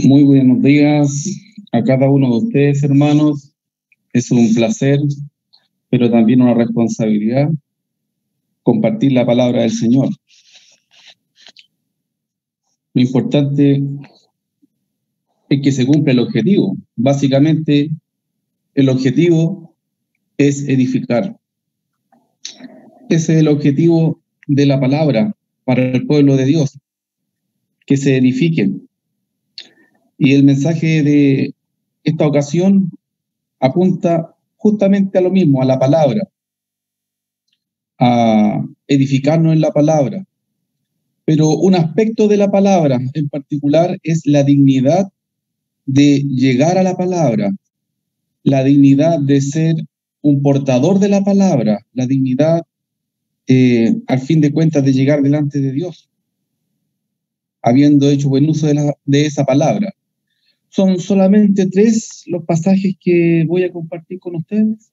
Muy buenos días a cada uno de ustedes, hermanos. Es un placer, pero también una responsabilidad compartir la palabra del Señor. Lo importante es que se cumpla el objetivo. Básicamente, el objetivo es edificar. Ese es el objetivo de la palabra para el pueblo de Dios, que se edifiquen. Y el mensaje de esta ocasión apunta justamente a lo mismo, a la palabra, a edificarnos en la palabra. Pero un aspecto de la palabra en particular es la dignidad de llegar a la palabra, la dignidad de ser un portador de la palabra, la dignidad, al fin de cuentas, de llegar delante de Dios, habiendo hecho buen uso de esa palabra. Son solamente 3 los pasajes que voy a compartir con ustedes.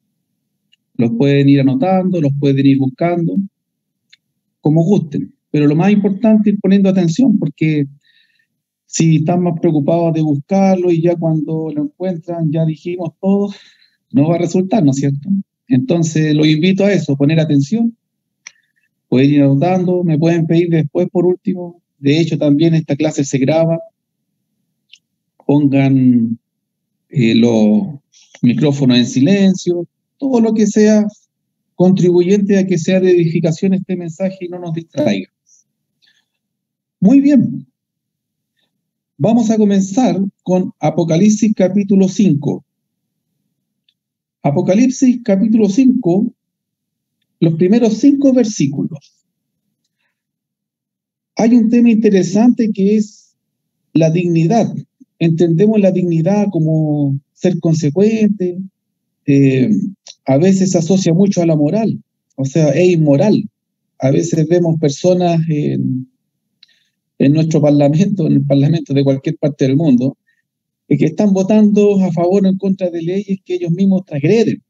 Los pueden ir anotando, los pueden ir buscando, como gusten. Pero lo más importante es poniendo atención, porque si están más preocupados de buscarlo y ya cuando lo encuentran ya dijimos todo, no va a resultar, ¿no es cierto? Entonces los invito a eso, poner atención, pueden ir anotando, me pueden pedir después por último. De hecho, también esta clase se graba. Pongan los micrófonos en silencio, todo lo que sea contribuyente a que sea de edificación este mensaje y no nos distraiga. Muy bien. Vamos a comenzar con Apocalipsis capítulo 5. Apocalipsis capítulo 5, los primeros 5 versículos. Hay un tema interesante que es la dignidad. Entendemos la dignidad como ser consecuente. A veces se asocia mucho a la moral, o sea, es inmoral. A veces vemos personas en nuestro parlamento, en el parlamento de cualquier parte del mundo, que están votando a favor o en contra de leyes que ellos mismos transgreden.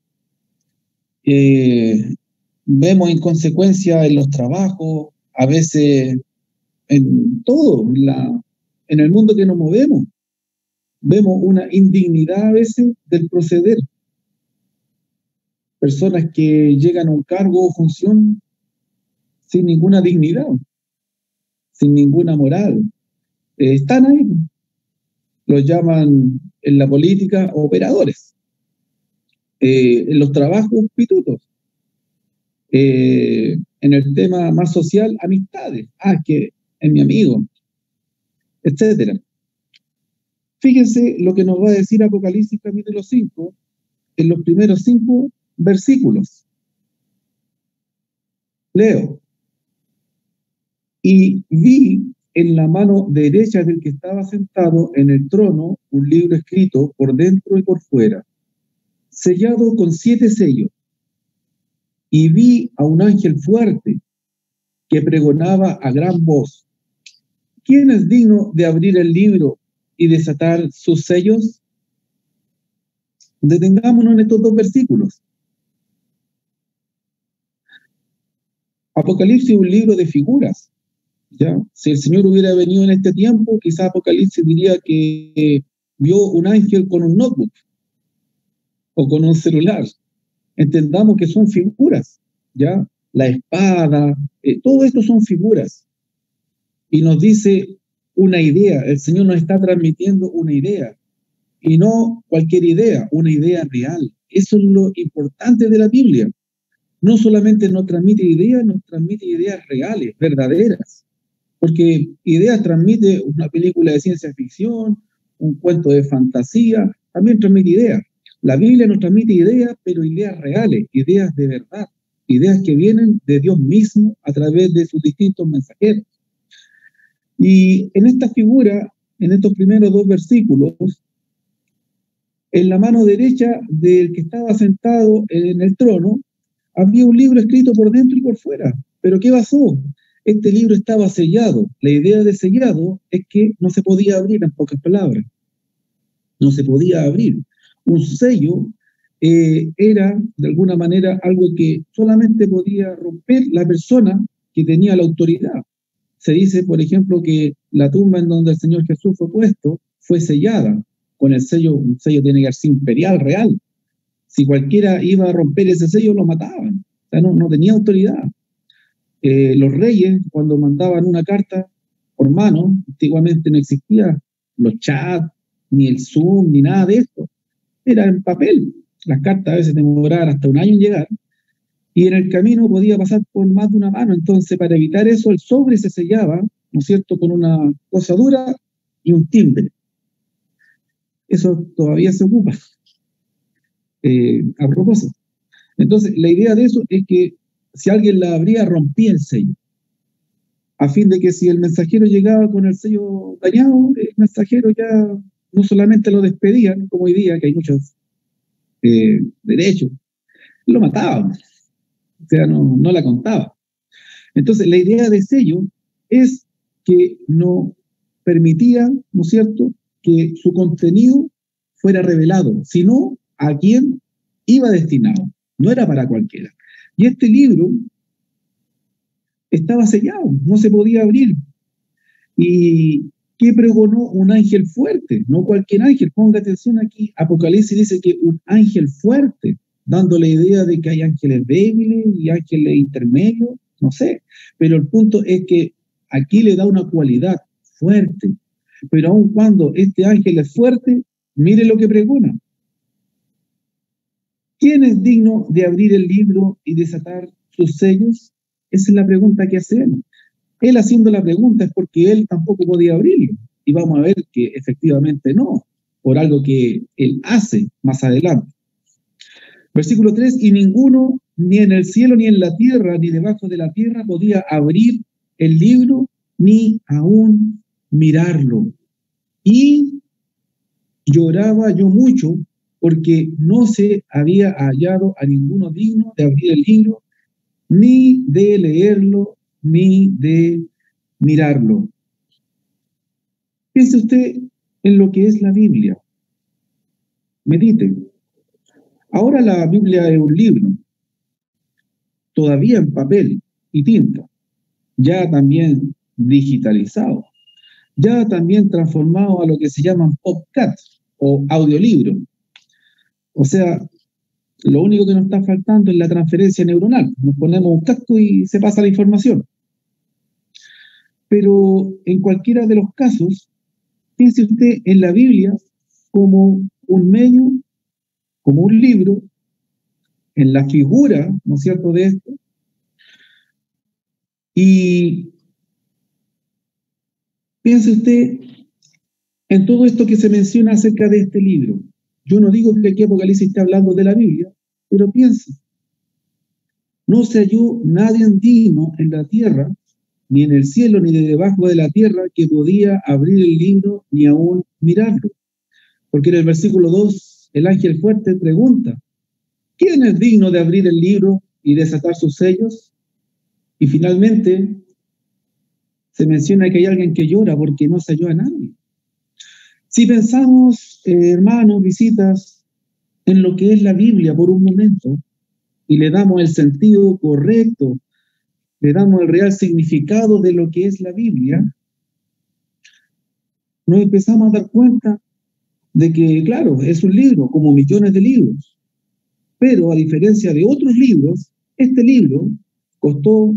Vemos inconsecuencia en los trabajos, a veces en todo, en el mundo que nos movemos. Vemos una indignidad a veces del proceder. Personas que llegan a un cargo o función sin ninguna dignidad, sin ninguna moral. Están ahí. Los llaman en la política operadores. En los trabajos, pitutos. En el tema más social, amistades. Que es mi amigo, etcétera. Fíjense lo que nos va a decir Apocalipsis capítulo 5 en los primeros 5 versículos. Leo. Y vi en la mano derecha del que estaba sentado en el trono un libro escrito por dentro y por fuera, sellado con 7 sellos. Y vi a un ángel fuerte que pregonaba a gran voz: ¿quién es digno de abrir el libro y desatar sus sellos? Detengámonos en estos 2 versículos. Apocalipsis es un libro de figuras. ¿Ya? Si el Señor hubiera venido en este tiempo, quizás Apocalipsis diría que vio un ángel con un notebook o con un celular. Entendamos que son figuras, ¿ya? La espada, todo esto son figuras. Y nos dice una idea, el Señor nos está transmitiendo una idea, y no cualquier idea, una idea real. Eso es lo importante de la Biblia. No solamente nos transmite ideas reales, verdaderas. Porque ideas transmite una película de ciencia ficción, un cuento de fantasía, también transmite ideas. La Biblia nos transmite ideas, pero ideas reales, ideas de verdad, ideas que vienen de Dios mismo a través de sus distintos mensajeros. Y en esta figura, en estos primeros 2 versículos, en la mano derecha del que estaba sentado en el trono, había un libro escrito por dentro y por fuera. ¿Pero qué pasó? Este libro estaba sellado. La idea de sellado es que no se podía abrir, en pocas palabras. No se podía abrir. Un sello era, de alguna manera, algo que solamente podía romper la persona que tenía la autoridad. Se dice, por ejemplo, que la tumba en donde el Señor Jesús fue puesto fue sellada con el sello. Un sello tiene que ser imperial, real. Si cualquiera iba a romper ese sello, lo mataban. O sea, no tenía autoridad. Los reyes, cuando mandaban una carta por mano, antiguamente no existía los chats, ni el Zoom, ni nada de esto. Era en papel. Las cartas a veces demoraban hasta un año en llegar, y en el camino podía pasar por más de una mano. Entonces, para evitar eso, el sobre se sellaba, ¿no es cierto?, con una cosa dura y un timbre. Eso todavía se ocupa. A propósito. Entonces, la idea de eso es que si alguien la abría, rompía el sello, a fin de que si el mensajero llegaba con el sello dañado, el mensajero ya no solamente lo despedían, como hoy día, que hay muchos derechos, lo mataban. O sea, no la contaba. Entonces, la idea de sello es que no permitía, ¿no es cierto?, que su contenido fuera revelado, sino a quién iba destinado. No era para cualquiera. Y este libro estaba sellado, no se podía abrir. ¿Y qué pregonó? Un ángel fuerte, no cualquier ángel. Ponga atención aquí, Apocalipsis dice que un ángel fuerte, dando la idea de que hay ángeles débiles y ángeles intermedios, no sé. Pero el punto es que aquí le da una cualidad fuerte. Pero aun cuando este ángel es fuerte, mire lo que pregona. ¿Quién es digno de abrir el libro y desatar sus sellos? Esa es la pregunta que hace él. Él haciendo la pregunta es porque él tampoco podía abrirlo. Y vamos a ver que efectivamente no, por algo que él hace más adelante. Versículo 3, y ninguno, ni en el cielo, ni en la tierra, ni debajo de la tierra, podía abrir el libro, ni aún mirarlo. Y lloraba yo mucho, porque no se había hallado a ninguno digno de abrir el libro, ni de leerlo, ni de mirarlo. Piense usted en lo que es la Biblia. Medite. Ahora la Biblia es un libro, todavía en papel y tinta, ya también digitalizado, ya también transformado a lo que se llaman podcast o audiolibro. O sea, lo único que nos está faltando es la transferencia neuronal. Nos ponemos un casco y se pasa la información. Pero en cualquiera de los casos, piense usted en la Biblia como un medio, como un libro, en la figura, ¿no es cierto?, de esto. Y piense usted en todo esto que se menciona acerca de este libro. Yo no digo que aquí Apocalipsis esté hablando de la Biblia, pero piense. No se halló nadie digno en la tierra, ni en el cielo, ni de debajo de la tierra, que podía abrir el libro, ni aún mirarlo. Porque en el versículo 2, el ángel fuerte pregunta, ¿quién es digno de abrir el libro y desatar sus sellos? Y finalmente se menciona que hay alguien que llora porque no se halló a nadie. Si pensamos, hermanos, visitas, en lo que es la Biblia por un momento y le damos el sentido correcto, le damos el real significado de lo que es la Biblia, nos empezamos a dar cuenta de que, claro, es un libro, como millones de libros, pero a diferencia de otros libros, este libro costó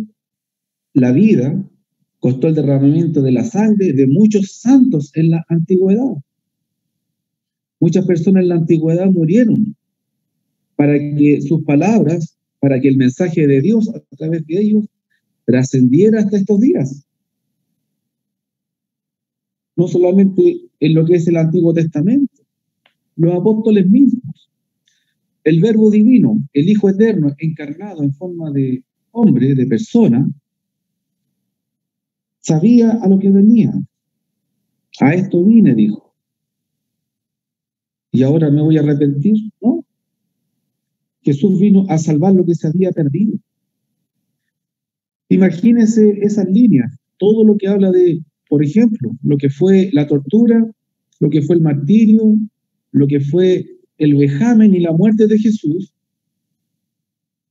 la vida, costó el derramamiento de la sangre de muchos santos en la antigüedad. Muchas personas en la antigüedad murieron para que sus palabras, para que el mensaje de Dios a través de ellos trascendiera hasta estos días. No solamente en lo que es el Antiguo Testamento, los apóstoles mismos, el Verbo Divino, el Hijo Eterno, encarnado en forma de hombre, de persona, sabía a lo que venía. A esto vine, dijo. Y ahora me voy a arrepentir, ¿no? Jesús vino a salvar lo que se había perdido. Imagínense esas líneas, todo lo que habla de, por ejemplo, lo que fue la tortura, lo que fue el martirio, lo que fue el vejamen y la muerte de Jesús.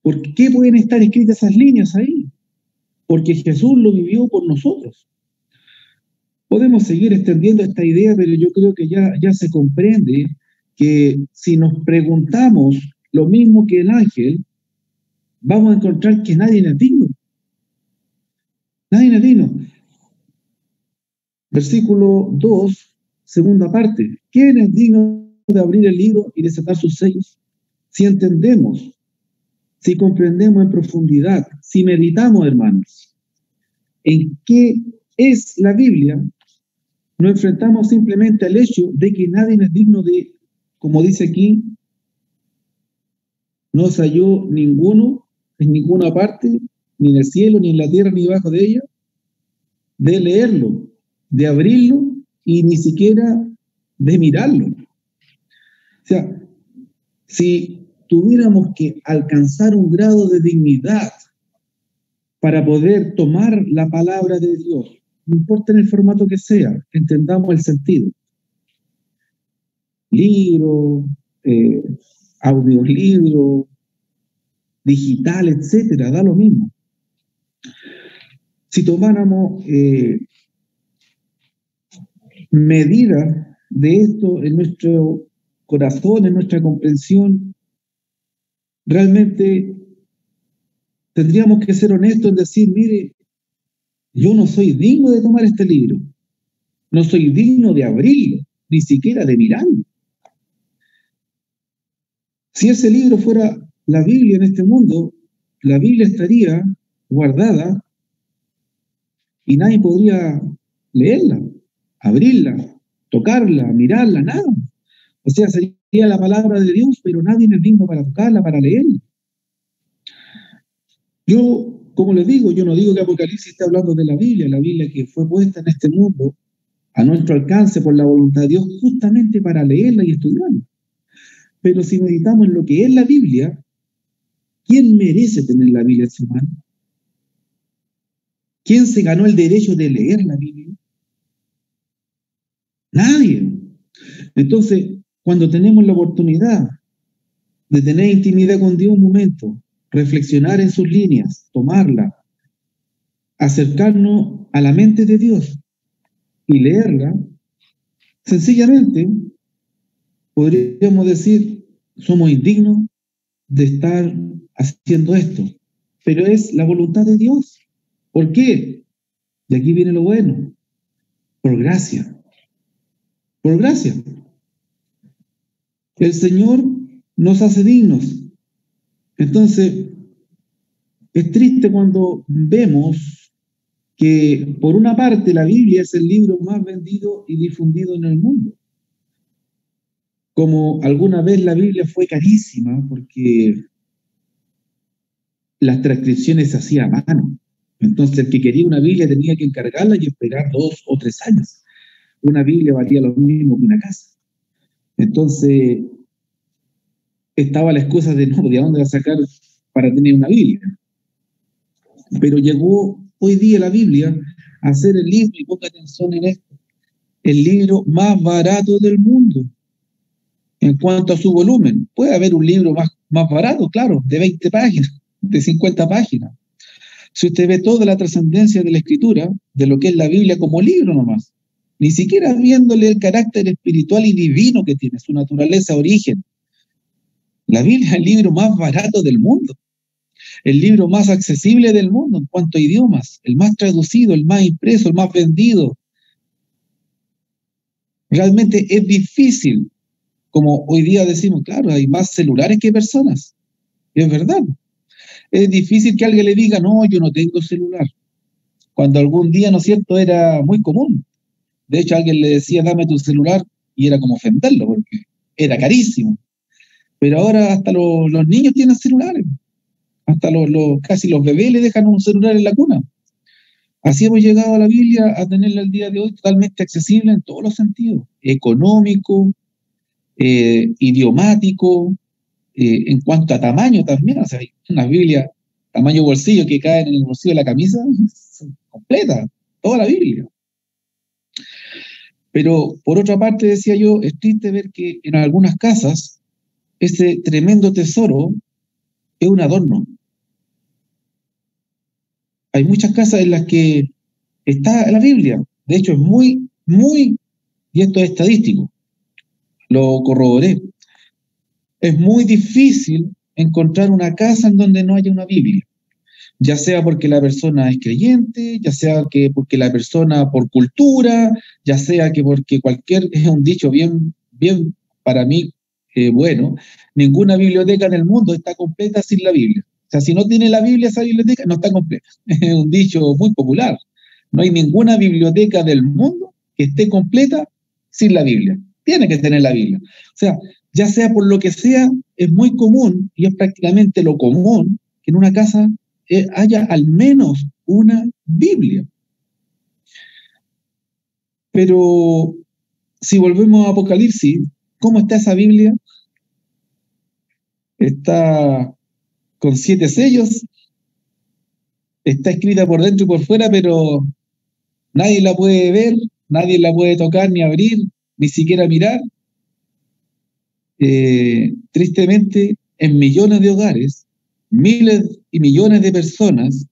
¿Por qué pueden estar escritas esas líneas ahí? Porque Jesús lo vivió por nosotros. Podemos seguir extendiendo esta idea, pero yo creo que ya se comprende que si nos preguntamos lo mismo que el ángel, vamos a encontrar que nadie es digno. Nadie es digno. Versículo 2, segunda parte. ¿Quién es digno de abrir el libro y desatar sus sellos? Si entendemos, si comprendemos en profundidad, si meditamos, hermanos, en qué es la Biblia, nos enfrentamos simplemente al hecho de que nadie es digno de, como dice aquí, no se halló ninguno en ninguna parte, ni en el cielo, ni en la tierra, ni debajo de ella, de leerlo, de abrirlo y ni siquiera de mirarlo. O sea, si tuviéramos que alcanzar un grado de dignidad para poder tomar la palabra de Dios, no importa en el formato que sea, entendamos el sentido. Libro, audiolibro, digital, etcétera, da lo mismo. Si tomáramos medidas de esto en nuestro corazón, en nuestra comprensión, realmente tendríamos que ser honestos en decir, mire, yo no soy digno de tomar este libro, no soy digno de abrirlo, ni siquiera de mirarlo. Si ese libro fuera la Biblia en este mundo, la Biblia estaría guardada y nadie podría leerla, abrirla, tocarla, mirarla, nada. O sea, sería la palabra de Dios, pero nadie es digno para tocarla, para leerla. Yo, como les digo, yo no digo que Apocalipsis esté hablando de la Biblia que fue puesta en este mundo a nuestro alcance por la voluntad de Dios justamente para leerla y estudiarla. Pero si meditamos en lo que es la Biblia, ¿quién merece tener la Biblia en su mano? ¿Quién se ganó el derecho de leer la Biblia? Nadie. Entonces, cuando tenemos la oportunidad de tener intimidad con Dios un momento, reflexionar en sus líneas, tomarla, acercarnos a la mente de Dios y leerla, sencillamente podríamos decir, somos indignos de estar haciendo esto, pero es la voluntad de Dios. ¿Por qué? Y aquí viene lo bueno, por gracia. Por gracia. El Señor nos hace dignos. Entonces, es triste cuando vemos que, por una parte, la Biblia es el libro más vendido y difundido en el mundo. Como alguna vez la Biblia fue carísima porque las transcripciones se hacían a mano. Entonces, el que quería una Biblia tenía que encargarla y esperar 2 o 3 años. Una Biblia valía lo mismo que una casa. Entonces, estaba la excusa de no, ¿de dónde va a sacar para tener una Biblia? Pero llegó hoy día la Biblia a ser el libro, y ponga atención en esto, el libro más barato del mundo en cuanto a su volumen. Puede haber un libro más barato, claro, de 20 páginas, de 50 páginas. Si usted ve toda la trascendencia de la Escritura, de lo que es la Biblia como libro nomás, ni siquiera viéndole el carácter espiritual y divino que tiene, su naturaleza, origen. La Biblia es el libro más barato del mundo, el libro más accesible del mundo en cuanto a idiomas, el más traducido, el más impreso, el más vendido. Realmente es difícil, como hoy día decimos, claro, hay más celulares que personas. Es verdad. Es difícil que alguien le diga, no, yo no tengo celular. Cuando algún día, ¿no es cierto?, era muy común. De hecho, alguien le decía, dame tu celular, y era como ofenderlo, porque era carísimo. Pero ahora hasta los niños tienen celulares. Hasta casi los bebés le dejan un celular en la cuna. Así hemos llegado a la Biblia a tenerla el día de hoy totalmente accesible en todos los sentidos. Económico, idiomático, en cuanto a tamaño también. O sea, hay una Biblia tamaño bolsillo que cae en el bolsillo de la camisa, completa, toda la Biblia. Pero, por otra parte, decía yo, es triste ver que en algunas casas ese tremendo tesoro es un adorno. Hay muchas casas en las que está la Biblia, De hecho, es muy, muy, y esto es estadístico, lo corroboré, es muy difícil encontrar una casa en donde no haya una Biblia, ya sea porque la persona es creyente, ya sea que porque la persona por cultura, ya sea que porque es un dicho bien, bien para mí, bueno, ninguna biblioteca en el mundo está completa sin la Biblia. O sea, si no tiene la Biblia esa biblioteca, no está completa. Es un dicho muy popular. No hay ninguna biblioteca del mundo que esté completa sin la Biblia. Tiene que tener la Biblia. O sea, ya sea por lo que sea, es muy común y es prácticamente lo común que en una casa haya al menos una Biblia. Pero si volvemos a Apocalipsis, ¿cómo está esa Biblia? Está con 7 sellos, está escrita por dentro y por fuera, pero nadie la puede ver, nadie la puede tocar ni abrir, ni siquiera mirar. Tristemente, en millones de hogares, miles y millones de personas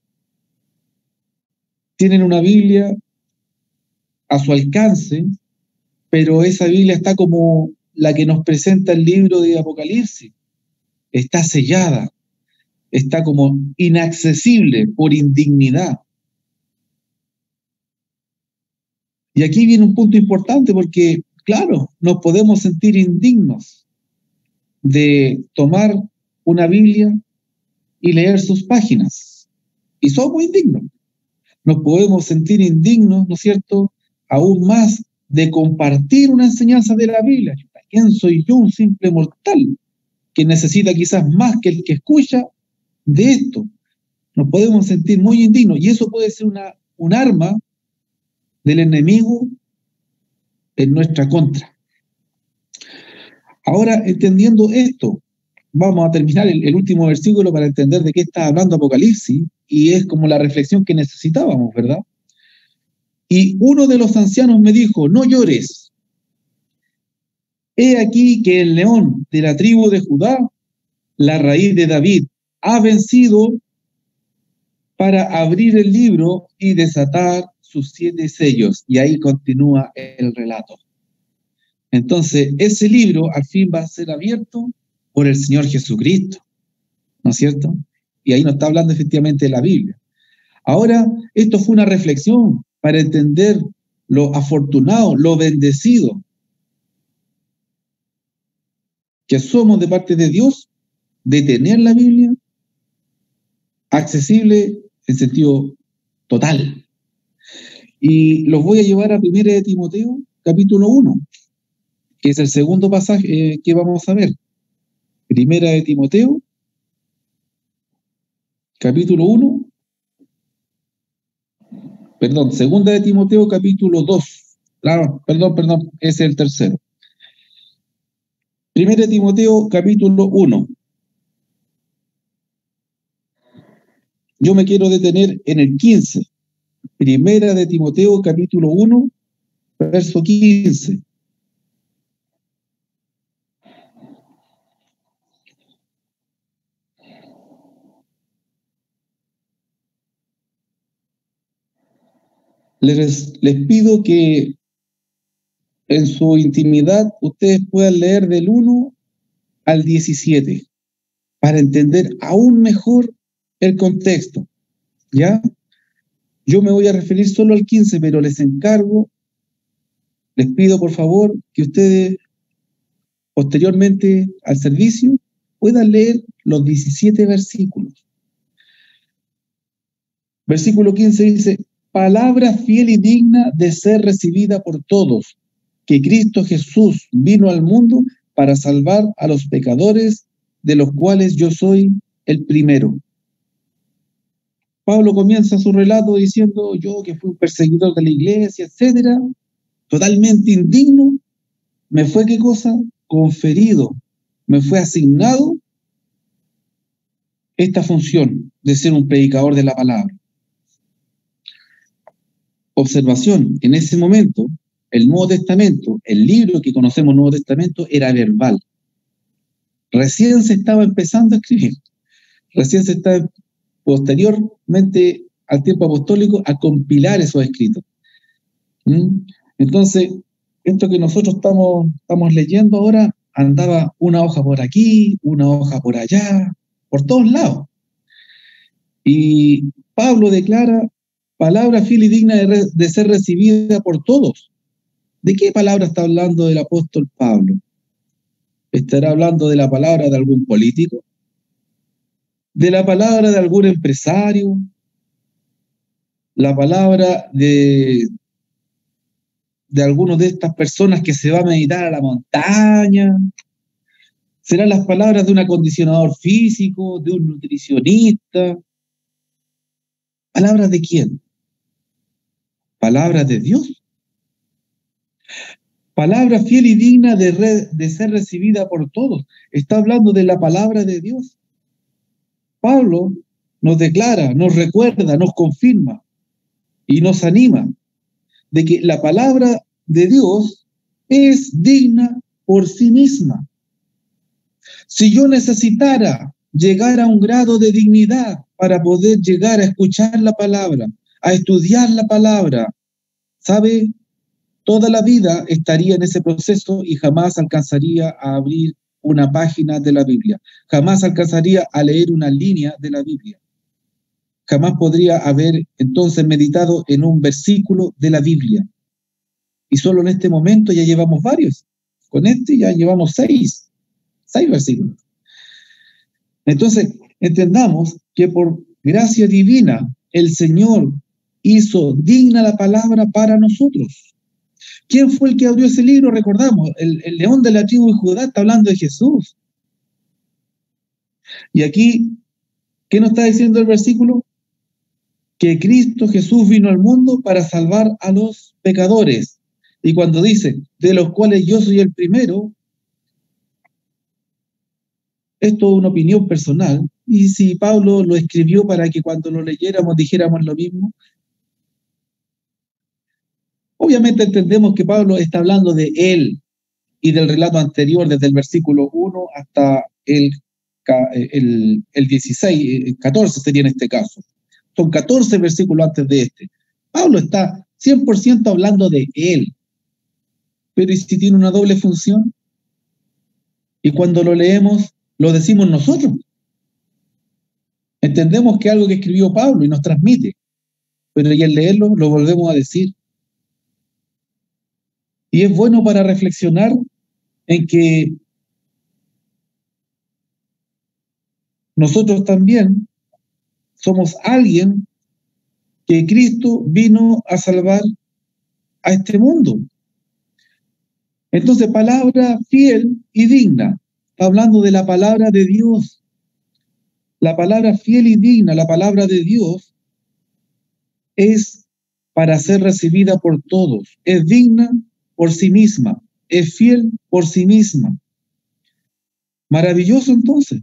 tienen una Biblia a su alcance, pero esa Biblia está como la que nos presenta el libro de Apocalipsis. Está sellada, está como inaccesible por indignidad. Y aquí viene un punto importante porque, claro, nos podemos sentir indignos de tomar una Biblia y leer sus páginas. Y somos indignos. Nos podemos sentir indignos, ¿no es cierto?, aún más de compartir una enseñanza de la Biblia. ¿Quién soy yo, un simple mortal, que necesita quizás más que el que escucha de esto? Nos podemos sentir muy indignos y eso puede ser un arma del enemigo en nuestra contra. Ahora, entendiendo esto, vamos a terminar el último versículo para entender de qué está hablando Apocalipsis, y es como la reflexión que necesitábamos, ¿verdad? Y uno de los ancianos me dijo, no llores. He aquí que el león de la tribu de Judá, la raíz de David, ha vencido para abrir el libro y desatar sus 7 sellos. Y ahí continúa el relato. Entonces, ese libro al fin va a ser abierto por el Señor Jesucristo, ¿no es cierto? Y ahí nos está hablando efectivamente de la Biblia. Ahora, esto fue una reflexión para entender lo afortunado, lo bendecido que somos de parte de Dios de tener la Biblia accesible en sentido total. Y los voy a llevar a 1 de Timoteo, capítulo 1, que es el segundo pasaje que vamos a ver. 1 de Timoteo, capítulo 1, perdón, 2 de Timoteo, capítulo 2. Claro, perdón, es el tercero. 1 de Timoteo, capítulo 1. Yo me quiero detener en el 15. 1 de Timoteo, capítulo 1, verso 15. Les pido que en su intimidad ustedes puedan leer del 1 al 17 para entender aún mejor el contexto, ¿ya? Yo me voy a referir solo al 15, pero les encargo, les pido por favor que ustedes posteriormente al servicio puedan leer los 17 versículos. Versículo 15 dice, palabra fiel y digna de ser recibida por todos, que Cristo Jesús vino al mundo para salvar a los pecadores, de los cuales yo soy el primero. Pablo comienza su relato diciendo, yo que fui un perseguidor de la iglesia, etcétera, totalmente indigno, me fue, ¿qué cosa? Conferido, me fue asignado esta función de ser un predicador de la palabra. Observación, en ese momento, el Nuevo Testamento, el libro que conocemos Nuevo Testamento, era verbal. Recién se estaba empezando a escribir. Recién se estaba posteriormente al tiempo apostólico a compilar esos escritos. ¿Mm? Entonces, esto que nosotros estamos leyendo ahora, andaba una hoja por aquí, una hoja por allá, por todos lados. Y Pablo declara palabra fiel y digna de ser recibida por todos. ¿De qué palabra está hablando el apóstol Pablo? ¿Estará hablando de la palabra de algún político? ¿De la palabra de algún empresario? ¿La palabra de alguna de estas personas que se va a meditar a la montaña? ¿Serán las palabras de un acondicionador físico, de un nutricionista? ¿Palabras de quién? ¿Palabras de Dios? Palabra fiel y digna de ser recibida por todos. Está hablando de la palabra de Dios. Pablo nos declara, nos recuerda, nos confirma y nos anima de que la palabra de Dios es digna por sí misma. Si yo necesitara llegar a un grado de dignidad para poder llegar a escuchar la palabra, a estudiar la palabra, ¿sabe? Toda la vida estaría en ese proceso y jamás alcanzaría a abrir una página de la Biblia. Jamás alcanzaría a leer una línea de la Biblia. Jamás podría haber entonces meditado en un versículo de la Biblia. Y solo en este momento ya llevamos varios. Con este ya llevamos seis versículos. Entonces, entendamos que por gracia divina el Señor hizo digna la palabra para nosotros. ¿Quién fue el que abrió ese libro? Recordamos, el león de la tribu de Judá está hablando de Jesús. Y aquí, ¿qué nos está diciendo el versículo? Que Cristo Jesús vino al mundo para salvar a los pecadores. Y cuando dice, de los cuales yo soy el primero, esto es una opinión personal. Y si Pablo lo escribió para que cuando lo leyéramos dijéramos lo mismo, obviamente entendemos que Pablo está hablando de él y del relato anterior, desde el versículo 1 hasta el 16, el 14 sería en este caso. Son 14 versículos antes de este. Pablo está 100% hablando de él. Pero ¿y si tiene una doble función? Y cuando lo leemos, lo decimos nosotros. Entendemos que algo que escribió Pablo y nos transmite, pero y al leerlo lo volvemos a decir. Y es bueno para reflexionar en que nosotros también somos alguien que Cristo vino a salvar a este mundo. Entonces, palabra fiel y digna. Está hablando de la palabra de Dios. La palabra fiel y digna, la palabra de Dios, es para ser recibida por todos. Es digna por sí misma. Es fiel por sí misma. Maravilloso entonces.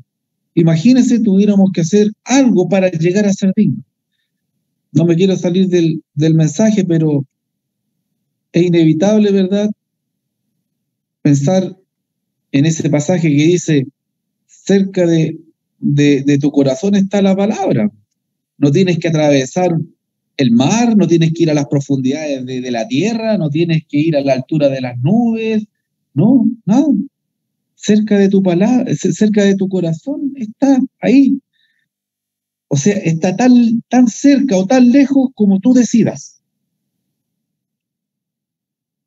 Imagínense, tuviéramos que hacer algo para llegar a ser digno. No me quiero salir del mensaje, pero es inevitable, ¿verdad?, pensar en ese pasaje que dice, cerca de tu corazón está la palabra. No tienes que atravesar el mar, no tienes que ir a las profundidades de la tierra, no tienes que ir a la altura de las nubes, no, nada. Cerca de tu palabra, cerca de tu corazón está ahí. O sea, está tan cerca o tan lejos como tú decidas.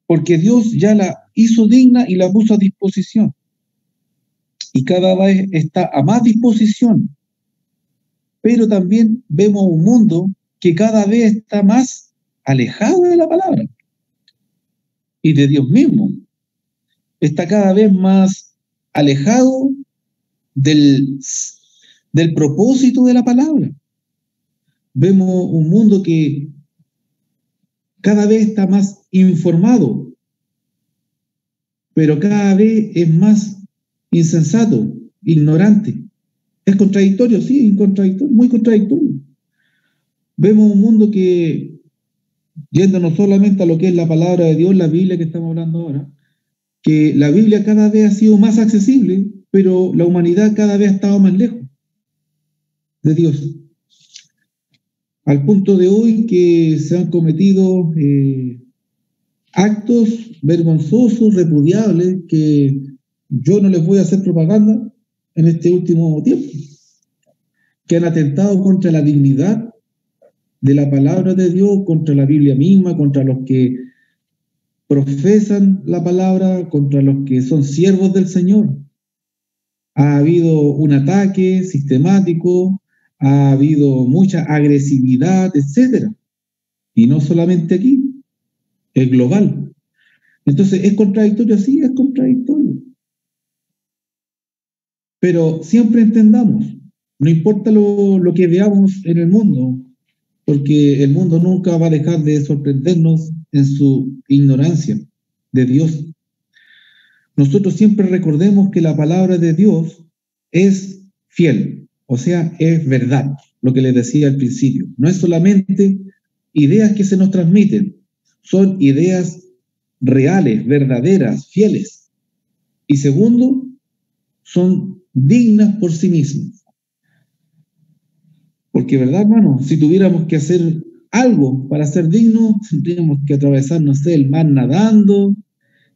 Porque Dios ya la hizo digna y la puso a disposición. Y cada vez está a más disposición. Pero también vemos un mundo que cada vez está más alejado de la palabra y de Dios mismo. Está cada vez más alejado del propósito de la palabra. Vemos un mundo que cada vez está más informado, pero cada vez es más insensato, ignorante. ¿Es contradictorio? Sí, es contradictorio, muy contradictorio. Vemos un mundo que, yéndonos solamente a lo que es la palabra de Dios, la Biblia que estamos hablando ahora, que la Biblia cada vez ha sido más accesible, pero la humanidad cada vez ha estado más lejos de Dios. Al punto de hoy que se han cometido actos vergonzosos, repudiables, que yo no les voy a hacer propaganda en este último tiempo, que han atentado contra la dignidad de la palabra de Dios, contra la Biblia misma, contra los que profesan la palabra, contra los que son siervos del Señor. Ha habido un ataque sistemático, ha habido mucha agresividad, etcétera. Y no solamente aquí, es global. Entonces, ¿es contradictorio? Sí, es contradictorio. Pero siempre entendamos, no importa lo que veamos en el mundo, porque el mundo nunca va a dejar de sorprendernos en su ignorancia de Dios. Nosotros siempre recordemos que la palabra de Dios es fiel, o sea, es verdad, lo que les decía al principio. No es solamente ideas que se nos transmiten, son ideas reales, verdaderas, fieles. Y segundo, son dignas por sí mismas. Porque, ¿verdad, hermano? Si tuviéramos que hacer algo para ser dignos, tendríamos que atravesar, no sé, el mar nadando,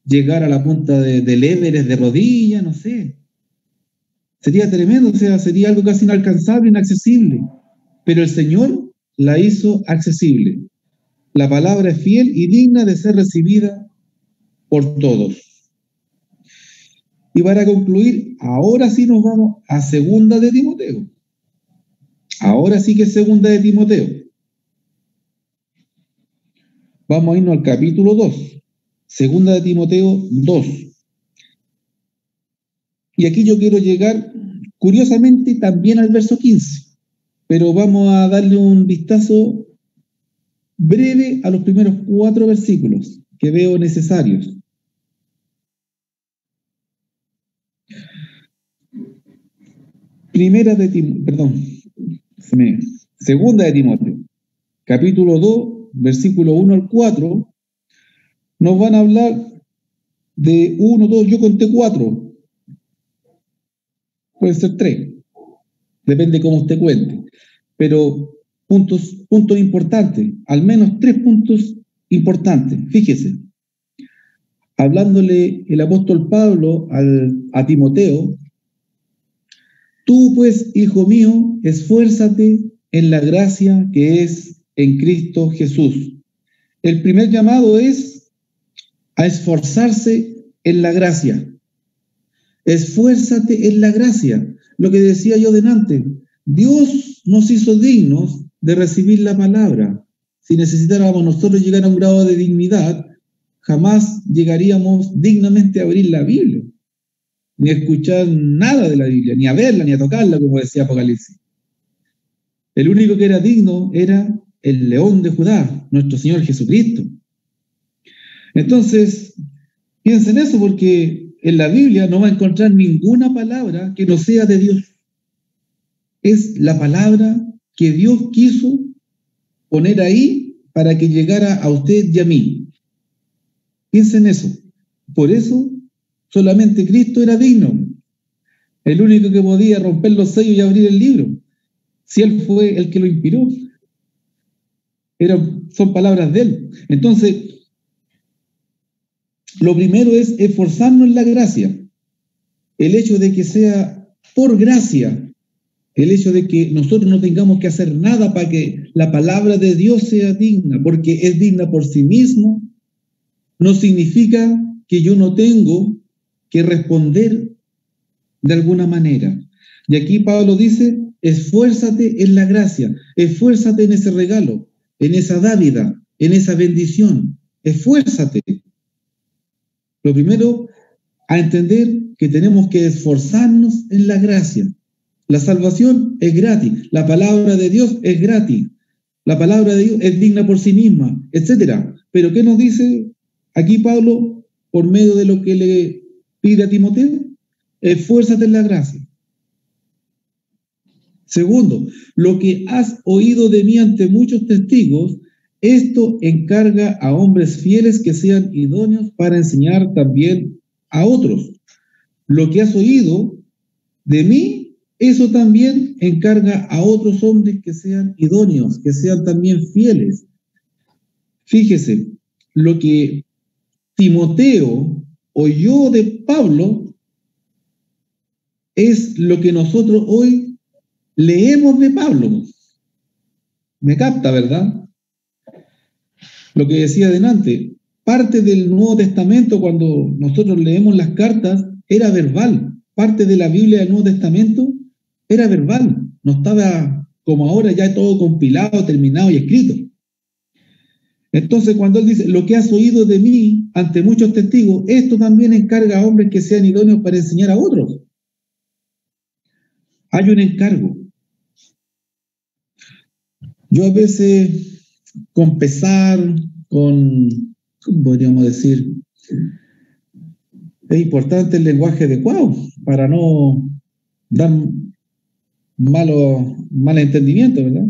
llegar a la punta del Everest de rodillas, no sé. Sería tremendo, o sea, sería algo casi inalcanzable, inaccesible. Pero el Señor la hizo accesible. La palabra es fiel y digna de ser recibida por todos. Y para concluir, ahora sí nos vamos a Segunda de Timoteo. Ahora sí que es Segunda de Timoteo. Vamos a irnos al capítulo 2. Segunda de Timoteo 2. Y aquí yo quiero llegar, curiosamente, también al verso 15. Pero vamos a darle un vistazo breve a los primeros 4 versículos que veo necesarios. Segunda de Timoteo, capítulo 2, versículo 1 al 4, nos van a hablar de 1, 2, yo conté 4, pueden ser 3, depende cómo usted cuente, pero puntos importantes, al menos 3 puntos importantes. Fíjese, hablándole el apóstol Pablo a Timoteo: tú pues, hijo mío, esfuérzate en la gracia que es en Cristo Jesús. El primer llamado es a esforzarse en la gracia. Esfuérzate en la gracia. Lo que decía yo delante, Dios nos hizo dignos de recibir la palabra. Si necesitáramos nosotros llegar a un grado de dignidad, jamás llegaríamos dignamente a abrir la Biblia, ni a escuchar nada de la Biblia, ni a verla, ni a tocarla, como decía Apocalipsis. El único que era digno era el León de Judá, nuestro Señor Jesucristo. Entonces, piensen eso, porque en la Biblia no va a encontrar ninguna palabra que no sea de Dios. Es la palabra que Dios quiso poner ahí para que llegara a usted y a mí. Piensen eso. Por eso solamente Cristo era digno, el único que podía romper los sellos y abrir el libro, si Él fue el que lo inspiró. Son palabras de Él. Entonces, lo primero es esforzarnos en la gracia. El hecho de que sea por gracia, el hecho de que nosotros no tengamos que hacer nada para que la palabra de Dios sea digna, porque es digna por sí mismo, no significa que yo no tengo que responder de alguna manera. Y aquí Pablo dice: esfuérzate en la gracia, esfuérzate en ese regalo, en esa dávida, en esa bendición. Esfuérzate. Lo primero, a entender que tenemos que esforzarnos en la gracia. La salvación es gratis, la palabra de Dios es gratis, la palabra de Dios es digna por sí misma, etc. Pero ¿qué nos dice aquí Pablo por medio de lo que le pide a Timoteo? Esfuérzate en la gracia. Segundo, lo que has oído de mí ante muchos testigos, esto encarga a hombres fieles que sean idóneos para enseñar también a otros. Lo que has oído de mí, eso también encarga a otros hombres que sean idóneos, que sean también fieles. Fíjese, lo que Timoteo o yo de Pablo es lo que nosotros hoy leemos de Pablo. Me capta, ¿verdad? Lo que decía delante, parte del Nuevo Testamento, cuando nosotros leemos las cartas, era verbal. Parte de la Biblia del Nuevo Testamento era verbal. No estaba como ahora ya todo compilado, terminado y escrito. Entonces, cuando él dice, lo que has oído de mí ante muchos testigos, esto también encarga a hombres que sean idóneos para enseñar a otros. Hay un encargo. Yo a veces, con pesar, ¿cómo podríamos decir? Es importante el lenguaje adecuado para no dar mal entendimiento, ¿verdad?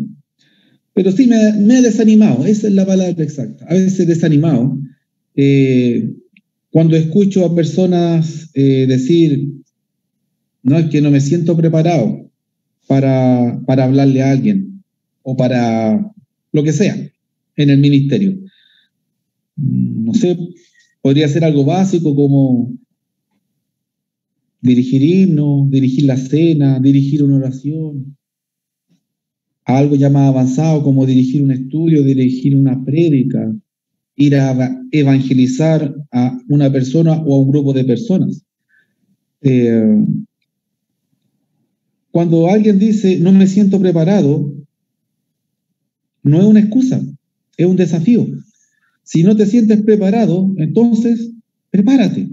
Pero sí me he desanimado, esa es la palabra exacta. A veces desanimado cuando escucho a personas decir, no, es que no me siento preparado para hablarle a alguien o para lo que sea en el ministerio. No sé, podría ser algo básico como dirigir himnos, dirigir la cena, dirigir una oración. Algo ya más avanzado como dirigir un estudio, dirigir una prédica, ir a evangelizar a una persona o a un grupo de personas. Cuando alguien dice no me siento preparado, no es una excusa, es un desafío. Si no te sientes preparado, entonces prepárate.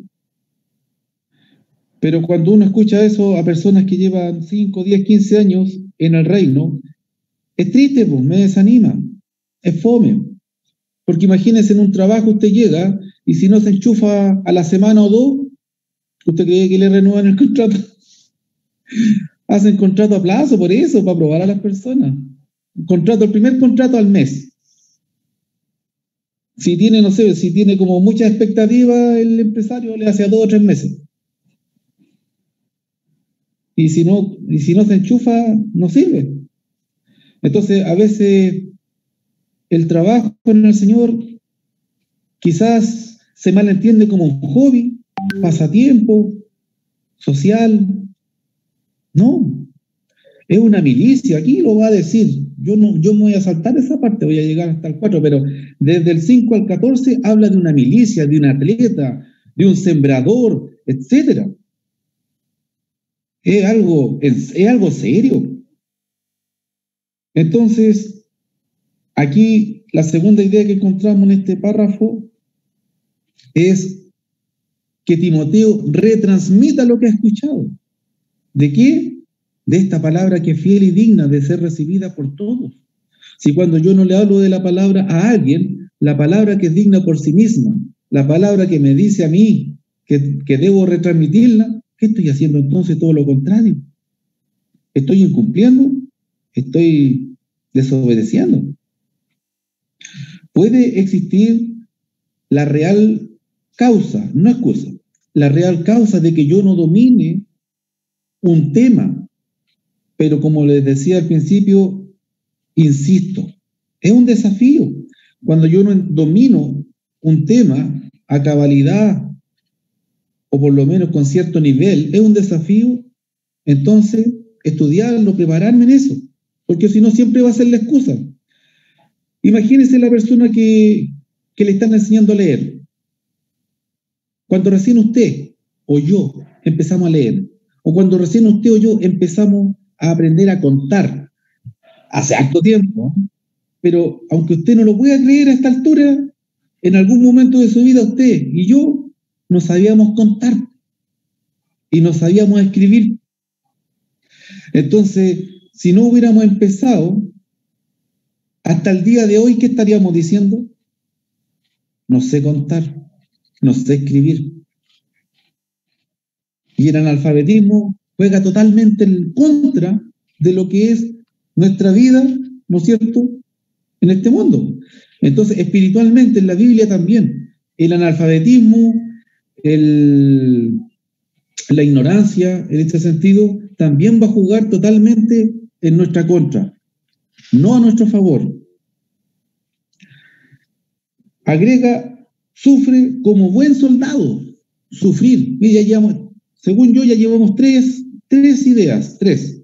Pero cuando uno escucha eso a personas que llevan 5, 10, 15 años en el reino, es triste, pues, me desanima, es fome. Porque imagínense, en un trabajo usted llega y si no se enchufa a la semana o dos, ¿usted cree que le renuevan el contrato? Hacen contrato a plazo por eso, para probar a las personas. El primer contrato al mes. Si tiene, no sé, si tiene como mucha expectativa el empresario, le hace a 2 o 3 meses. Y si no se enchufa, no sirve. Entonces, a veces el trabajo con el Señor quizás se malentiende como un hobby, pasatiempo, social. No, es una milicia, aquí lo va a decir. Yo me voy a saltar esa parte, voy a llegar hasta el 4, pero desde el 5 al 14 habla de una milicia, de un atleta, de un sembrador, etcétera. Es algo serio. Entonces, aquí la segunda idea que encontramos en este párrafo es que Timoteo retransmita lo que ha escuchado. ¿De qué? De esta palabra que es fiel y digna de ser recibida por todos. Si cuando yo no le hablo de la palabra a alguien, la palabra que es digna por sí misma, la palabra que me dice a mí que debo retransmitirla, ¿qué estoy haciendo entonces? Todo lo contrario. ¿Estoy incumpliendo? ¿Estoy desobedeciendo? Puede existir la real causa, no excusa, la real causa de que yo no domine un tema, pero como les decía al principio, insisto, es un desafío. Cuando yo no domino un tema a cabalidad, o por lo menos con cierto nivel, es un desafío, entonces estudiarlo, prepararme en eso, porque si no siempre va a ser la excusa. Imagínense la persona que le están enseñando a leer. Cuando recién usted o yo empezamos a leer, o cuando recién usted o yo empezamos a aprender a contar, hace harto tiempo, pero aunque usted no lo pueda creer a esta altura, en algún momento de su vida usted y yo no sabíamos contar y no sabíamos escribir. Entonces, si no hubiéramos empezado, hasta el día de hoy, ¿qué estaríamos diciendo? No sé contar, no sé escribir. Y el analfabetismo juega totalmente en contra de lo que es nuestra vida, ¿no es cierto?, en este mundo. Entonces, espiritualmente, en la Biblia también, el analfabetismo, la ignorancia, en este sentido, también va a jugar totalmente en nuestra contra, no a nuestro favor. Agrega Sufre como buen soldado. Sufrir. Según yo, ya llevamos tres ideas. Tres.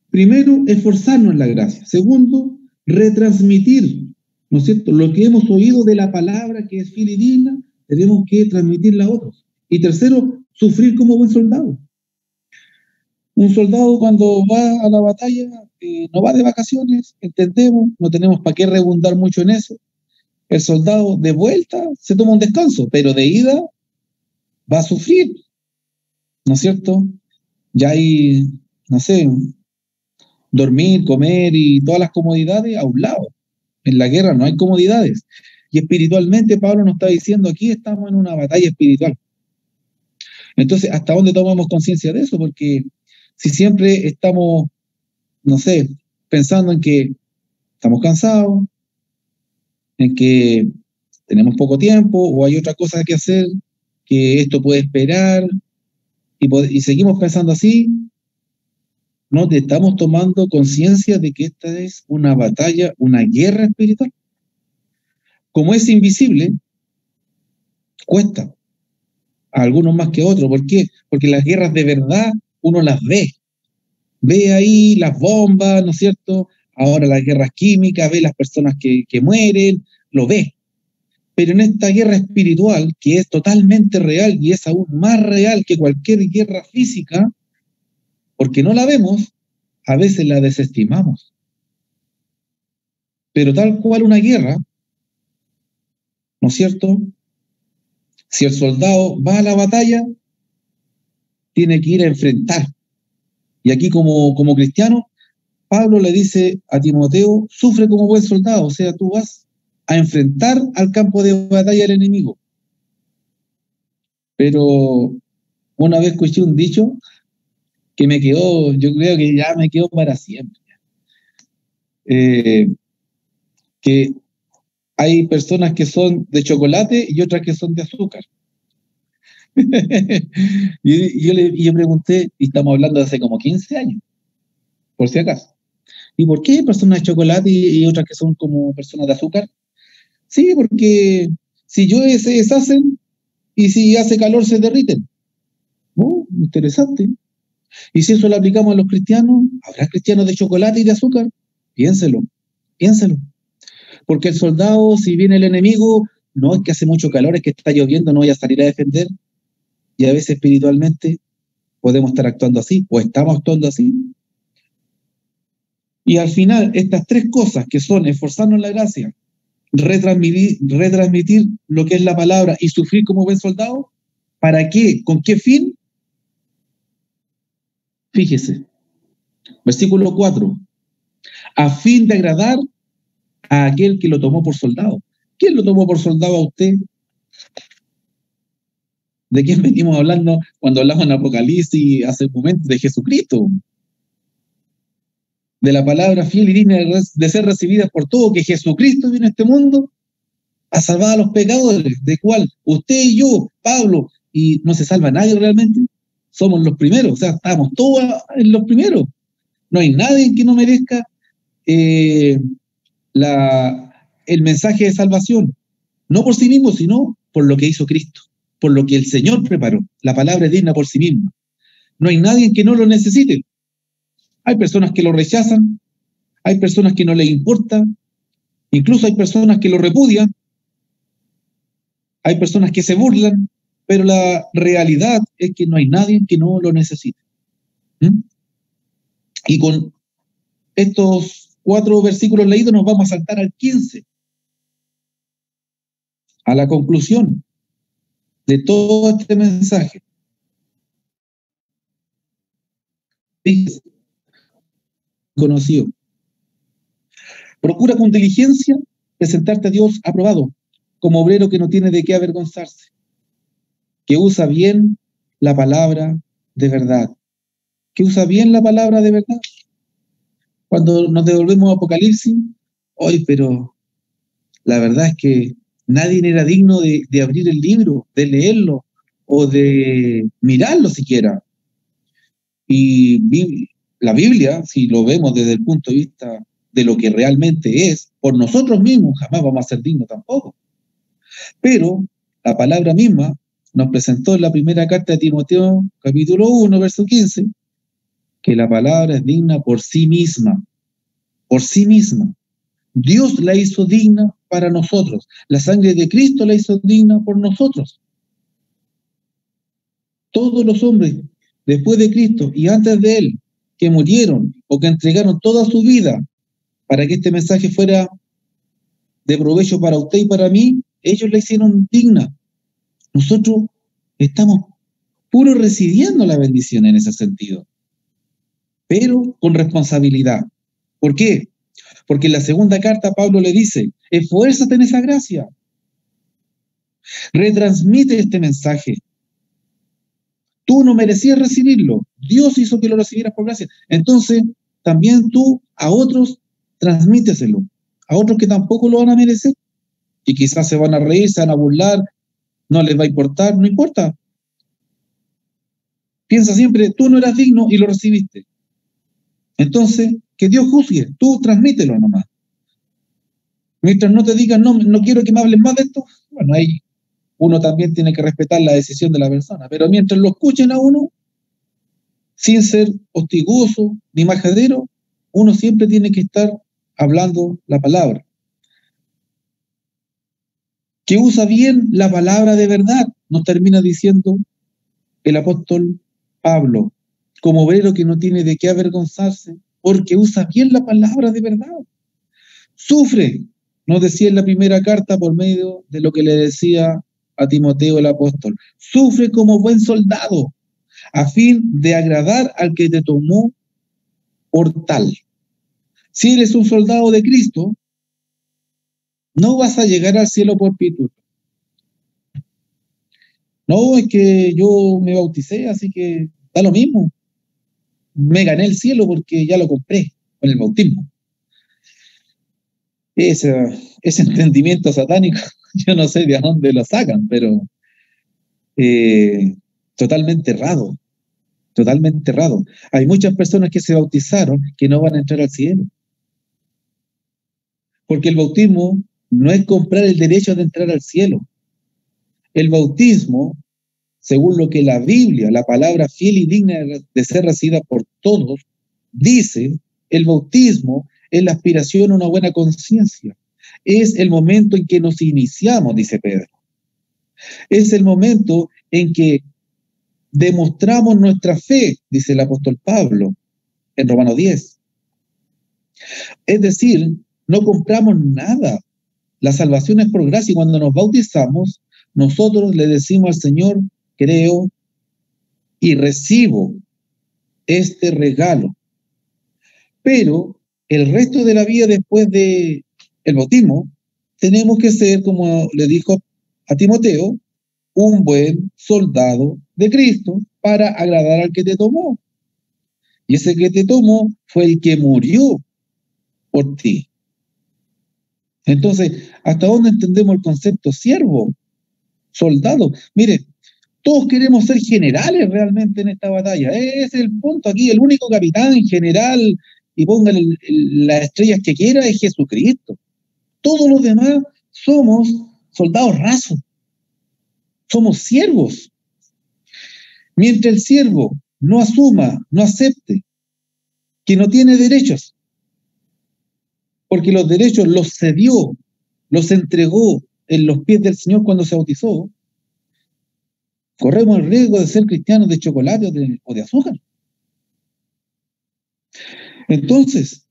Primero, esforzarnos en la gracia. Segundo, retransmitir, ¿no es cierto? Lo que hemos oído de la palabra que es fiel y digna, tenemos que transmitirla a otros. Y tercero, sufrir como buen soldado. Un soldado cuando va a la batalla no va de vacaciones, entendemos, no tenemos para qué redundar mucho en eso. El soldado de vuelta se toma un descanso, pero de ida va a sufrir, ¿no es cierto? Ya hay, no sé, dormir, comer y todas las comodidades a un lado. En la guerra no hay comodidades. Y espiritualmente Pablo nos está diciendo, aquí estamos en una batalla espiritual. Entonces, ¿hasta dónde tomamos conciencia de eso? Porque si siempre estamos, no sé, pensando en que estamos cansados, en que tenemos poco tiempo o hay otra cosa que hacer, que esto puede esperar, y seguimos pensando así, no estamos tomando conciencia de que esta es una batalla, una guerra espiritual. Como es invisible, cuesta a algunos más que a otros. ¿Por qué? Porque las guerras de verdad uno las ve. Ve ahí las bombas, ¿no es cierto? Ahora las guerras químicas, ve las personas que mueren, lo ve. Pero en esta guerra espiritual, que es totalmente real y es aún más real que cualquier guerra física, porque no la vemos, a veces la desestimamos. Pero tal cual una guerra, ¿no es cierto? Si el soldado va a la batalla, tiene que ir a enfrentar. Y aquí como cristiano, Pablo le dice a Timoteo, sufre como buen soldado, o sea, tú vas a enfrentar al campo de batalla del enemigo. Pero una vez escuché un dicho que me quedó, yo creo que ya me quedó para siempre. Que hay personas que son de chocolate y otras que son de azúcar. y yo pregunté, y estamos hablando de hace como 15 años, por si acaso. ¿Y por qué hay personas de chocolate y otras que son como personas de azúcar? Sí, porque si llueve se deshacen y si hace calor se derriten. Interesante. Y si eso lo aplicamos a los cristianos, ¿habrá cristianos de chocolate y de azúcar? Piénselo. Porque el soldado, si viene el enemigo, no es que hace mucho calor, es que está lloviendo, no voy a salir a defender. Y a veces espiritualmente podemos estar actuando así, o estamos actuando así. Y al final, estas tres cosas que son esforzarnos en la gracia, retransmitir lo que es la palabra y sufrir como buen soldado, ¿para qué? ¿Con qué fin? Fíjese, versículo 4, a fin de agradar a aquel que lo tomó por soldado. ¿Quién lo tomó por soldado a usted? ¿De quién venimos hablando cuando hablamos en Apocalipsis hace un momento? De Jesucristo. De la palabra fiel y digna de ser recibida por todos, que Jesucristo vino a este mundo a salvar a los pecadores, de cual usted y yo, Pablo, y no se salva nadie realmente, somos los primeros, o sea, estamos todos en los primeros. No hay nadie que no merezca el mensaje de salvación, no por sí mismo, sino por lo que hizo Cristo, por lo que el Señor preparó. La palabra es digna por sí misma. No hay nadie que no lo necesite. Hay personas que lo rechazan, hay personas que no les importa, incluso hay personas que lo repudian, hay personas que se burlan, pero la realidad es que no hay nadie que no lo necesite. Y con estos 4 versículos leídos nos vamos a saltar al 15, a la conclusión de todo este mensaje. Conocido. Procura con diligencia presentarte a Dios aprobado, como obrero que no tiene de qué avergonzarse, que usa bien la palabra de verdad. Que usa bien la palabra de verdad. Cuando nos devolvemos a Apocalipsis, hoy, pero la verdad es que nadie era digno de abrir el libro, de leerlo o de mirarlo siquiera. Y la Biblia, si lo vemos desde el punto de vista de lo que realmente es, por nosotros mismos jamás vamos a ser dignos tampoco. Pero la palabra misma nos presentó en la primera carta de Timoteo, capítulo 1, verso 15, que la palabra es digna por sí misma. Por sí misma. Dios la hizo digna para nosotros. La sangre de Cristo la hizo digna por nosotros. Todos los hombres, después de Cristo y antes de Él, que murieron o que entregaron toda su vida para que este mensaje fuera de provecho para usted y para mí, ellos la hicieron digna. Nosotros estamos puro recibiendo la bendición en ese sentido, pero con responsabilidad. ¿Por qué? Porque en la segunda carta Pablo le dice, esfuérzate en esa gracia, retransmite este mensaje. Tú no merecías recibirlo, Dios hizo que lo recibieras por gracia. Entonces, también tú a otros transmíteselo, a otros que tampoco lo van a merecer, y quizás se van a reír, se van a burlar, no les va a importar, no importa. Piensa siempre, tú no eras digno y lo recibiste. Entonces, que Dios juzgue, tú transmítelo nomás. Mientras no te digan, no quiero que me hablen más de esto, bueno, ahí uno también tiene que respetar la decisión de la persona, pero mientras lo escuchen a uno, sin ser hostigoso ni majadero, uno siempre tiene que estar hablando la palabra. Que usa bien la palabra de verdad, nos termina diciendo el apóstol Pablo, como obrero que no tiene de qué avergonzarse, porque usa bien la palabra de verdad. Sufre, nos decía en la primera carta por medio de lo que le decía a Timoteo el apóstol. Sufre como buen soldado, a fin de agradar al que te tomó por tal. Si eres un soldado de Cristo, no vas a llegar al cielo por pituto. No, es que yo me bauticé, así que da lo mismo. Me gané el cielo porque ya lo compré con el bautismo. Ese entendimiento satánico, yo no sé de dónde lo sacan, pero totalmente errado, totalmente errado. Hay muchas personas que se bautizaron que no van a entrar al cielo. Porque el bautismo no es comprar el derecho de entrar al cielo. El bautismo, según lo que la Biblia, la palabra fiel y digna de ser recibida por todos, dice, el bautismo es la aspiración a una buena conciencia. Es el momento en que nos iniciamos, dice Pedro. Es el momento en que demostramos nuestra fe, dice el apóstol Pablo en Romanos 10. Es decir, no compramos nada. La salvación es por gracia y cuando nos bautizamos, nosotros le decimos al Señor, creo y recibo este regalo. Pero el resto de la vida después del bautismo, tenemos que ser, como le dijo a Timoteo, un buen soldado de Cristo para agradar al que te tomó. Y ese que te tomó fue el que murió por ti. Entonces, ¿hasta dónde entendemos el concepto siervo, soldado? Mire, todos queremos ser generales realmente en esta batalla. Ese es el punto aquí. El único capitán general, y póngale las estrellas que quiera, es Jesucristo. Todos los demás somos soldados rasos. Somos siervos. Mientras el siervo no asuma, no acepte que no tiene derechos, porque los derechos los cedió, los entregó en los pies del Señor cuando se bautizó, corremos el riesgo de ser cristianos de chocolate o de azúcar. Entonces,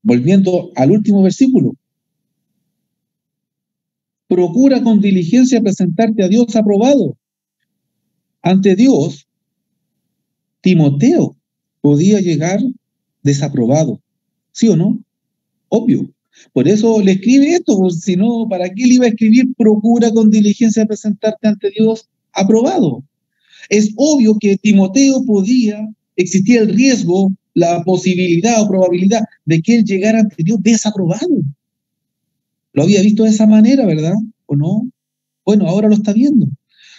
volviendo al último versículo, procura con diligencia presentarte a Dios aprobado. Ante Dios, Timoteo podía llegar desaprobado, ¿sí o no? Obvio. Por eso le escribe esto, si no, ¿para qué le iba a escribir? Procura con diligencia presentarte ante Dios aprobado. Es obvio que Timoteo existía el riesgo, la posibilidad o probabilidad de que él llegara ante Dios desaprobado. Lo había visto de esa manera, ¿verdad? ¿O no? Bueno, ahora lo está viendo.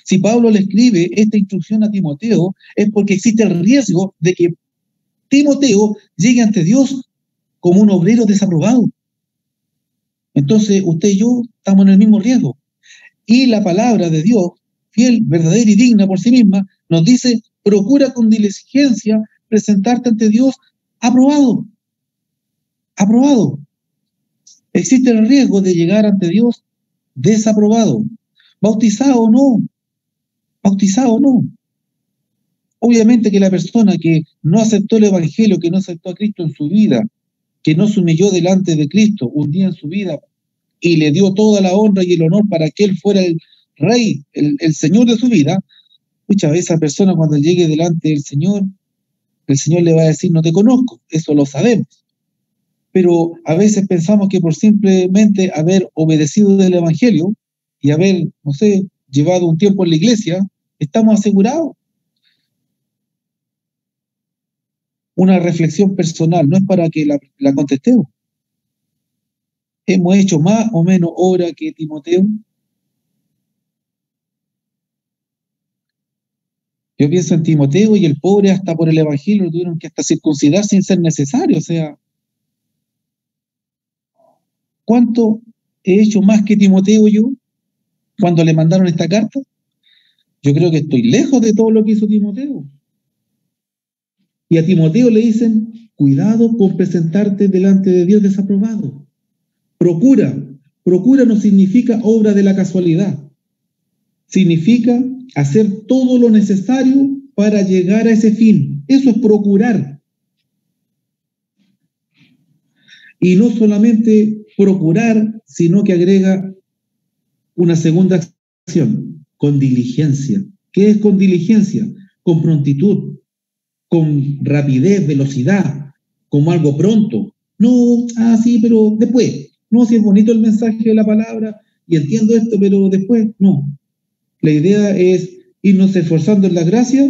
Si Pablo le escribe esta instrucción a Timoteo, es porque existe el riesgo de que Timoteo llegue ante Dios como un obrero desaprobado. Entonces, usted y yo estamos en el mismo riesgo. Y la palabra de Dios, fiel, verdadera y digna por sí misma, nos dice, procura con diligencia presentarte ante Dios aprobado. Aprobado. Existe el riesgo de llegar ante Dios desaprobado. Bautizado o no. Bautizado o no. Obviamente que la persona que no aceptó el Evangelio, que no aceptó a Cristo en su vida, que no se humilló delante de Cristo un día en su vida y le dio toda la honra y el honor para que Él fuera el Rey, el Señor de su vida, escucha, esa persona cuando llegue delante del Señor, el Señor le va a decir, no te conozco, eso lo sabemos. Pero a veces pensamos que por simplemente haber obedecido del Evangelio y haber, no sé, llevado un tiempo en la iglesia, estamos asegurados. Una reflexión personal, no es para que la contestemos. ¿Hemos hecho más o menos obra que Timoteo? Yo pienso en Timoteo y el pobre hasta por el Evangelio lo tuvieron que hasta circuncidar sin ser necesario. O sea, ¿cuánto he hecho más que Timoteo yo cuando le mandaron esta carta? Yo creo que estoy lejos de todo lo que hizo Timoteo. Y a Timoteo le dicen, cuidado con presentarte delante de Dios desaprobado. Procura. Procura no significa obra de la casualidad. Significa hacer todo lo necesario para llegar a ese fin. Eso es procurar. Y no solamente procurar, sino que agrega una segunda acción, con diligencia. ¿Qué es con diligencia? Con prontitud, con rapidez, velocidad, como algo pronto. No, sí, pero después. No, si es bonito el mensaje de la palabra y entiendo esto, pero después, no. La idea es irnos esforzando en la gracia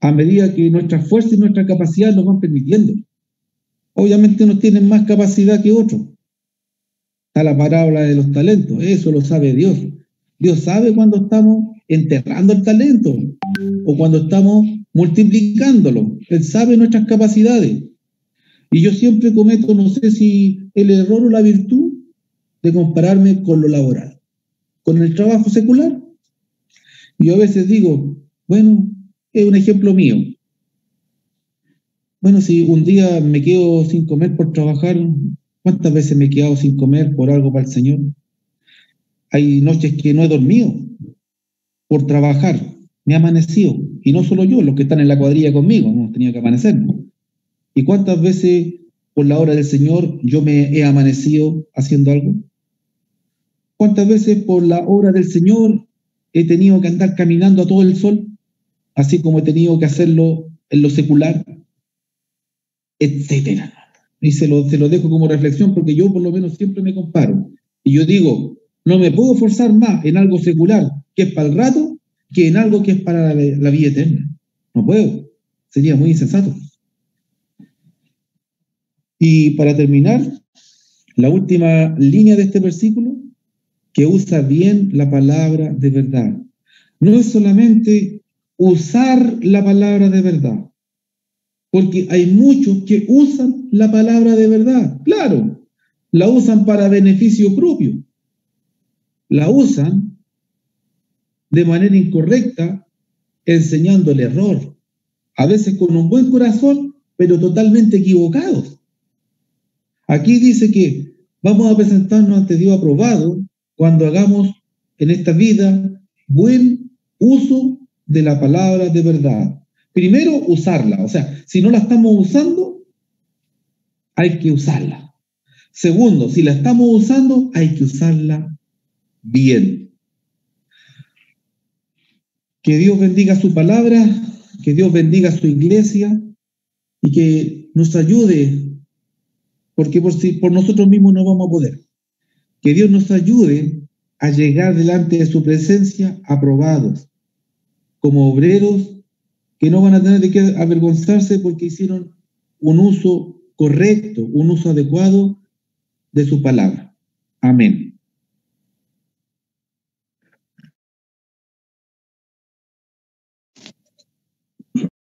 a medida que nuestra fuerza y nuestra capacidad nos van permitiendo. Obviamente unos tienen más capacidad que otros. Está la parábola de los talentos, eso lo sabe Dios. Dios sabe cuando estamos enterrando el talento o cuando estamos multiplicándolo. Él sabe nuestras capacidades. Y yo siempre cometo, no sé si el error o la virtud, de compararme con lo laboral, con el trabajo secular. Y yo a veces digo, bueno, es un ejemplo mío. Bueno, si un día me quedo sin comer por trabajar, ¿cuántas veces me he quedado sin comer por algo para el Señor? Hay noches que no he dormido por trabajar, me he amanecido. Y no solo yo, los que están en la cuadrilla conmigo, hemos tenido que amanecer. ¿Y cuántas veces por la hora del Señor yo me he amanecido haciendo algo? ¿Cuántas veces por la obra del Señor he tenido que andar caminando a todo el sol, así como he tenido que hacerlo en lo secular, etcétera? Y se lo dejo como reflexión porque yo por lo menos siempre me comparo. Y yo digo, no me puedo forzar más en algo secular, que es para el rato, que en algo que es para la vida eterna. No puedo. Sería muy insensato. Y para terminar, la última línea de este versículo, que usa bien la palabra de verdad. No es solamente usar la palabra de verdad, porque hay muchos que usan la palabra de verdad. Claro, la usan para beneficio propio. La usan de manera incorrecta, enseñando el error. A veces con un buen corazón, pero totalmente equivocados. Aquí dice que vamos a presentarnos ante Dios aprobado cuando hagamos en esta vida buen uso de la palabra de verdad. Primero, usarla. O sea, si no la estamos usando, hay que usarla. Segundo, si la estamos usando, hay que usarla bien. Que Dios bendiga su palabra, que Dios bendiga su iglesia y que nos ayude, porque por nosotros mismos no vamos a poder. Que Dios nos ayude a llegar delante de su presencia aprobados, como obreros que no van a tener de qué avergonzarse porque hicieron un uso correcto, un uso adecuado de su palabra. Amén.